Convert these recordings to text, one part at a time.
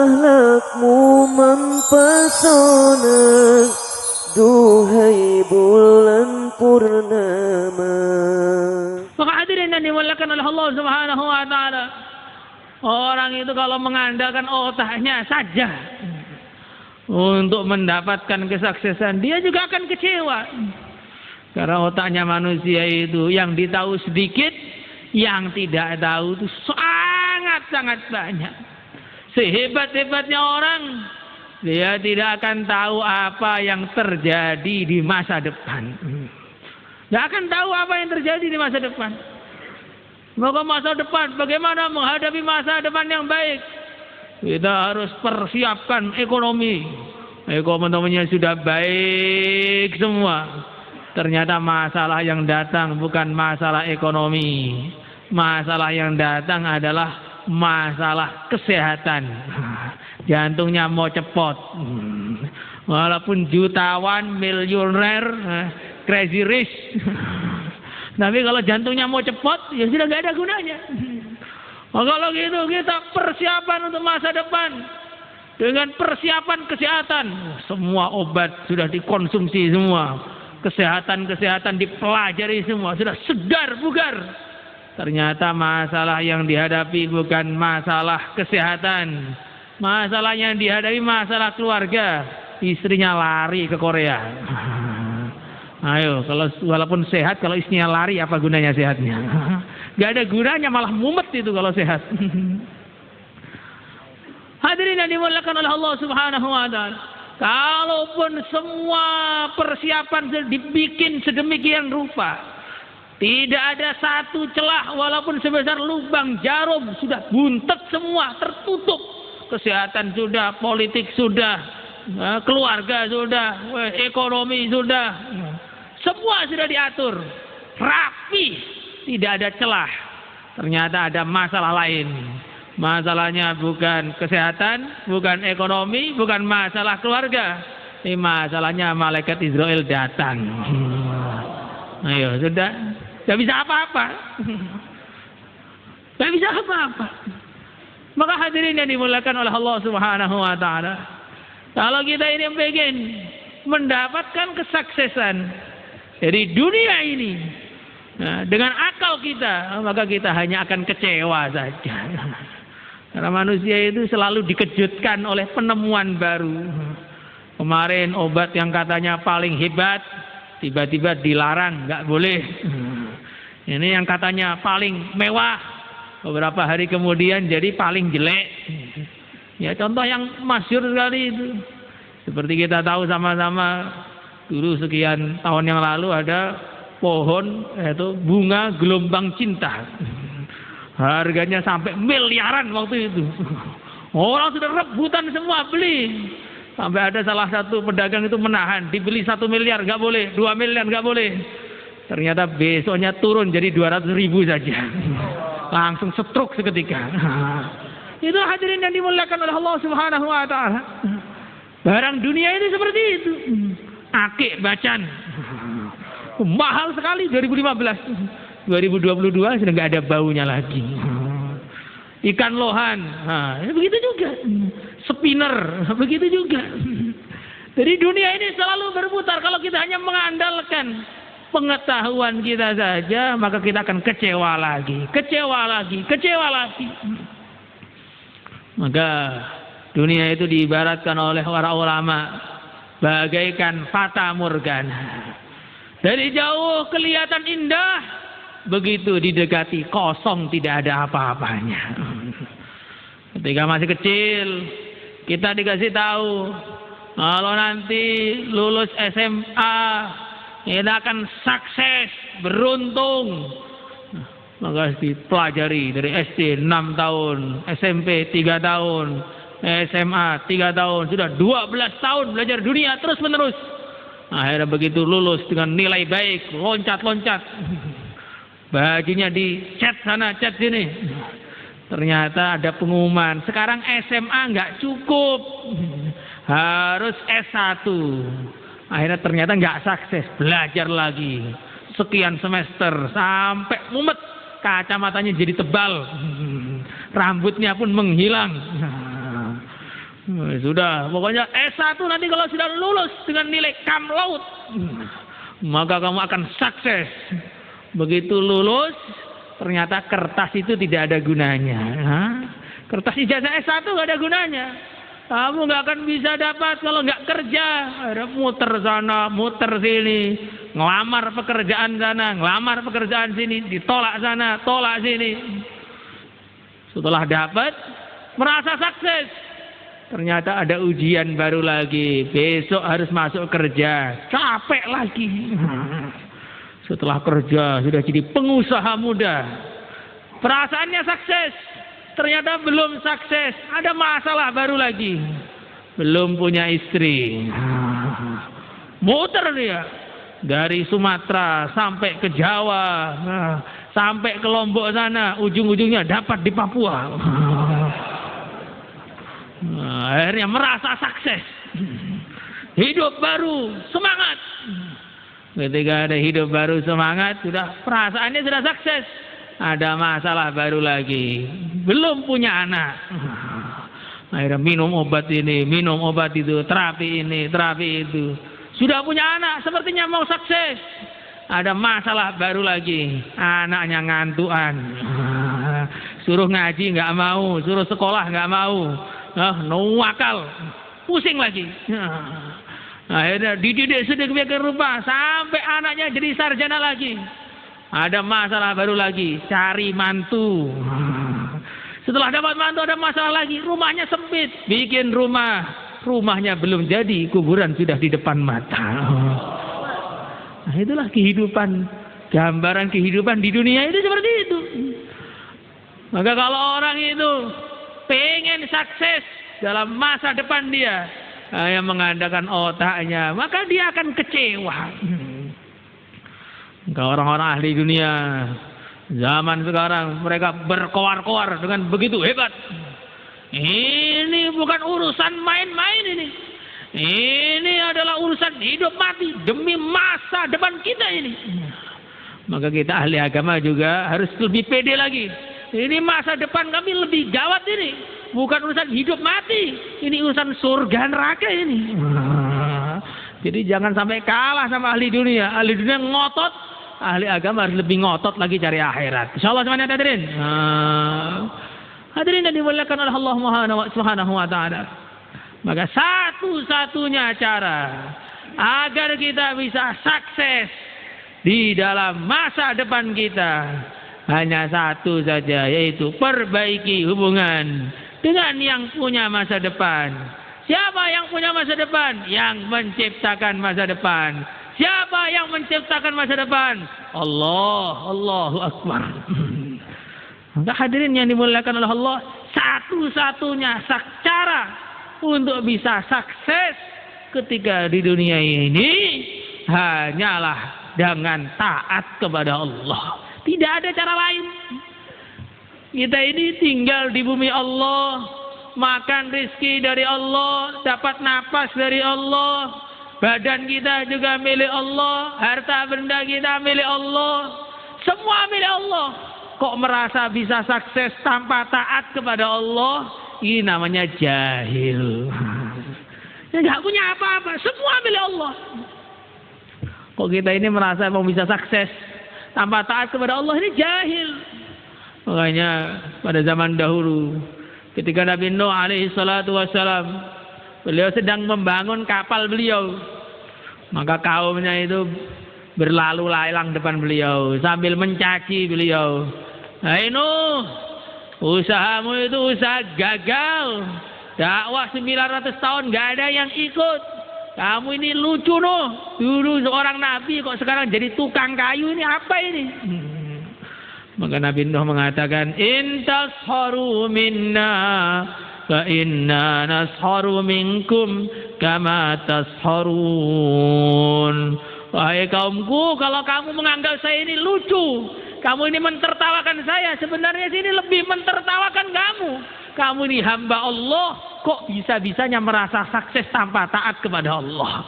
Akhlakmu mempesona, duhai bulan purnama. Maka hadirin yang dimuliakan oleh Allah Subhanahu wa taala, orang itu kalau mengandalkan otaknya saja untuk mendapatkan kesuksesan, dia juga akan kecewa. Karena otaknya manusia itu yang ditahu sedikit, yang tidak tahu itu sangat-sangat banyak. Sehebat-hebatnya orang, dia tidak akan tahu apa yang terjadi di masa depan. Tidak akan tahu apa yang terjadi di masa depan. Maka masa depan, bagaimana menghadapi masa depan yang baik? Kita harus persiapkan ekonomi. Ekonominya sudah baik semua. Ternyata masalah yang datang bukan masalah ekonomi. Masalah yang datang adalah masalah kesehatan. Jantungnya mau cepot. Walaupun jutawan, miliuner, crazy rich. Tapi kalau jantungnya mau cepot, ya sudah gak ada gunanya. Kalau gitu kita persiapan untuk masa depan dengan persiapan kesehatan. Semua obat sudah dikonsumsi semua. Kesehatan dipelajari semua. Sudah segar bugar. Ternyata masalah yang dihadapi bukan masalah kesehatan. Masalah yang dihadapi masalah keluarga. Istrinya lari ke Korea. Ayo, kalau walaupun sehat, kalau istrinya lari, apa gunanya sehatnya? Gak ada gunanya, malah mumet itu kalau sehat. Hadirin yang dimuliakan oleh Allah Subhanahu wa taala, kalaupun semua persiapan dibikin sedemikian rupa, tidak ada satu celah walaupun sebesar lubang jarum, sudah buntet semua, tertutup. Kesehatan sudah, politik sudah, keluarga sudah, ekonomi sudah. Semua sudah diatur, rapi, tidak ada celah. Ternyata ada masalah lain. Masalahnya bukan kesehatan, bukan ekonomi, bukan masalah keluarga. Ini masalahnya malaikat Israel datang. Ayo, sudah. Tidak bisa apa-apa. Tidak bisa apa-apa. Maka hadirin yang dimuliakan oleh Allah Subhanahu wa taala, kalau kita ini ingin mendapatkan kesuksesan dari dunia ini, nah, dengan akal kita, maka kita hanya akan kecewa saja. Karena manusia itu selalu dikejutkan oleh penemuan baru. Kemarin obat yang katanya paling hebat, tiba-tiba dilarang, nggak boleh. Ini yang katanya paling mewah, beberapa hari kemudian jadi paling jelek. Ya, contoh yang masyhur sekali itu. Seperti kita tahu sama-sama, dulu sekian tahun yang lalu ada pohon, yaitu bunga gelombang cinta. Harganya sampai miliaran waktu itu. Orang sudah rebutan semua beli. Sampai ada salah satu pedagang itu menahan, dibeli 1 miliar nggak boleh, 2 miliar nggak boleh. Ternyata besoknya turun jadi 200.000 saja. Langsung stroke seketika. Itu hadirin yang dimuliakan oleh Allah Subhanahu wa taala. Barang dunia ini seperti itu. Akik bacan. Mahal sekali 2015. 2022 sudah nggak ada baunya lagi. Ikan lohan, begitu juga. Spinner, begitu juga. Jadi dunia ini selalu berputar. Kalau kita hanya mengandalkan pengetahuan kita saja, maka kita akan kecewa lagi, kecewa lagi, kecewa lagi. Maka dunia itu diibaratkan oleh para ulama bagaikan fata morgana. Dari jauh kelihatan indah, begitu didekati kosong, tidak ada apa-apanya. Ketika masih kecil, kita dikasih tahu kalau nanti lulus SMA kita akan sukses, beruntung. Maka dipelajari dari SD 6 tahun, SMP 3 tahun, SMA 3 tahun, sudah 12 tahun belajar dunia terus menerus. Akhirnya begitu lulus dengan nilai baik, loncat-loncat. Bajunya dicat sana, cat sini. Ternyata ada pengumuman, sekarang SMA nggak cukup, harus S1. Akhirnya ternyata nggak sukses, belajar lagi sekian semester sampai mumet, kacamatanya jadi tebal, rambutnya pun menghilang. Sudah, pokoknya S1 nanti kalau sudah lulus dengan nilai cum laude, maka kamu akan sukses. Begitu lulus, ternyata kertas itu tidak ada gunanya. Kertas ijazah S1 nggak ada gunanya. Kamu nggak akan bisa dapat kalau nggak kerja. Ada muter sana, muter sini, ngelamar pekerjaan sana, ngelamar pekerjaan sini, ditolak sana, tolak sini. Setelah dapat, merasa sukses. Ternyata ada ujian baru lagi. Besok harus masuk kerja. Capek lagi. Setelah kerja sudah jadi pengusaha muda. Perasaannya sukses. Ternyata belum sukses. Ada masalah baru lagi. Belum punya istri. Muter dia. Dari Sumatera sampai ke Jawa. Sampai ke Lombok sana. Ujung-ujungnya dapat di Papua. Akhirnya merasa sukses. Hidup baru, semangat. Ketika ada hidup baru, semangat, sudah perasaannya sudah sukses. Ada masalah baru lagi. Belum punya anak. Akhirnya minum obat ini, minum obat itu, terapi ini, terapi itu. Sudah punya anak, sepertinya mau sukses. Ada masalah baru lagi. Anaknya ngantuan. Suruh ngaji nggak mau, suruh sekolah nggak mau. Nuwakal, pusing lagi. Akhirnya dididik sedemikian rupa sampai anaknya jadi sarjana lagi. Ada masalah baru lagi, cari mantu. Setelah dapat mantu ada masalah lagi, rumahnya sempit, bikin rumah, rumahnya belum jadi, kuburan sudah di depan mata. Nah, itulah kehidupan, gambaran kehidupan di dunia itu seperti itu. Maka kalau orang itu pengen sukses dalam masa depan dia, yang mengandalkan otaknya, maka dia akan kecewa. Kalau orang-orang ahli dunia zaman sekarang, mereka berkoar-koar dengan begitu hebat. Ini bukan urusan main-main ini. Ini adalah urusan hidup mati demi masa depan kita ini. Maka kita ahli agama juga harus lebih pede lagi. Ini masa depan kami lebih gawat ini. Bukan urusan hidup mati. Ini urusan surga neraka ini. Jadi jangan sampai kalah sama ahli dunia. Ahli dunia ngotot. Ahli agama harus lebih ngotot lagi cari akhirat. InsyaAllah semuanya hadirin. Hadirin yang dimuliakan oleh Allah Subhanahu wa ta'ala. Maka satu-satunya cara agar kita bisa sukses di dalam masa depan kita hanya satu saja, yaitu perbaiki hubungan dengan yang punya masa depan. Siapa yang punya masa depan? Yang menciptakan masa depan. Siapa yang menciptakan masa depan? Allah, Allahu Akbar. Maka hadirin yang dimuliakan oleh Allah, satu-satunya cara untuk bisa sukses ketika di dunia ini hanyalah dengan taat kepada Allah. Tidak ada cara lain. Kita ini tinggal di bumi Allah, makan rizki dari Allah, dapat napas dari Allah, badan kita juga milik Allah, harta benda kita milik Allah, semua milik Allah. Kok merasa bisa sukses tanpa taat kepada Allah? Ini namanya jahil. Nggak punya apa-apa, semua milik Allah. Kok kita ini merasa mau bisa sukses tanpa taat kepada Allah? Ini jahil. Makanya pada zaman dahulu ketika Nabi Nuh alaihi salatu wassalam, beliau sedang membangun kapal beliau, maka kaumnya itu berlalu lalang depan beliau sambil mencaci beliau. Hai Nuh, usahamu itu usaha gagal. Dakwah 900 tahun gak ada yang ikut. Kamu ini lucu Nuh. Dulu seorang nabi kok sekarang jadi tukang kayu, ini apa ini? Maka Nabi Nuh mengatakan, in tasharu minna fa inna nasharu minkum kama tasharun. Wahai kaumku, kalau kamu menganggap saya ini lucu, kamu ini mentertawakan saya, sebenarnya sini lebih mentertawakan kamu. Kamu ini hamba Allah, kok bisa-bisanya merasa sukses tanpa taat kepada Allah.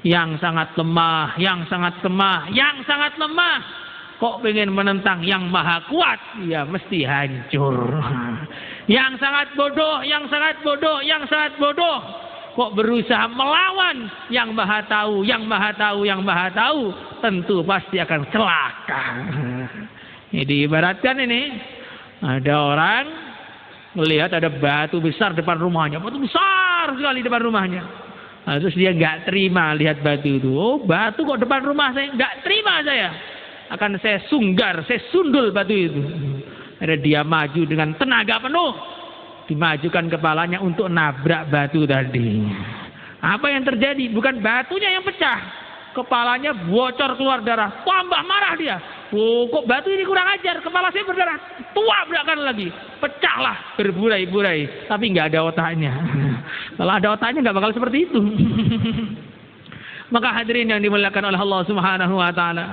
Yang sangat lemah, yang sangat lemah, yang sangat lemah. kok pengen menentang yang maha kuat, ya mesti hancur. Yang sangat bodoh, yang sangat bodoh, yang sangat bodoh, kok berusaha melawan yang maha tahu, yang maha tahu, yang maha tahu, tentu pasti akan celaka. Jadi ibaratkan ini, ada orang melihat ada batu besar depan rumahnya, batu besar sekali depan rumahnya. Nah, terus dia nggak terima lihat batu itu. Oh, batu kok depan rumah saya? Nggak terima saya. Akan saya sunggar, saya sundul batu itu. Ada dia maju dengan tenaga penuh, dimajukan kepalanya untuk nabrak batu tadi. Apa yang terjadi? Bukan batunya yang pecah, kepalanya bocor keluar darah. Tambah marah dia. Oh, kok batu ini kurang ajar, kepala saya berdarah. Tabrakan lagi, pecahlah, berburai-burai. Tapi nggak ada otaknya. Kalau ada otaknya nggak bakal seperti itu. Maka hadirin yang dimuliakan oleh Allah Subhanahu Wa Taala,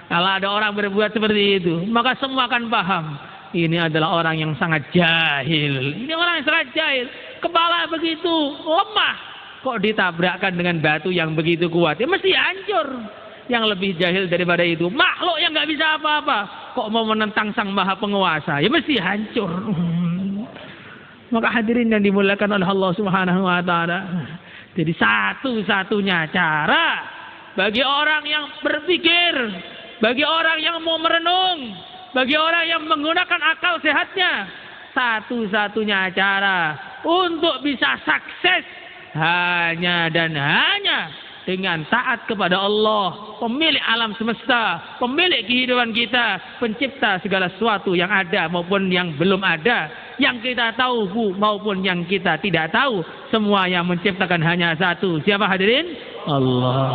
kalau ada orang berbuat seperti itu, maka semua akan paham. Ini adalah orang yang sangat jahil. Ini orang yang sangat jahil. Kepala begitu lemah, kok ditabrakkan dengan batu yang begitu kuat? Ya mesti hancur. Yang lebih jahil daripada itu, makhluk yang nggak bisa apa-apa, kok mau menentang sang maha penguasa? Ya mesti hancur. Maka hadirin yang dimuliakan oleh Allah Subhanahu Wa Taala, jadi satu-satunya cara bagi orang yang berpikir, bagi orang yang mau merenung, bagi orang yang menggunakan akal sehatnya, satu-satunya cara untuk bisa sukses hanya dan hanya dengan taat kepada Allah, pemilik alam semesta, pemilik kehidupan kita, pencipta segala sesuatu yang ada maupun yang belum ada, yang kita tahu maupun yang kita tidak tahu. Semua yang menciptakan hanya satu. Siapa hadirin? Allah.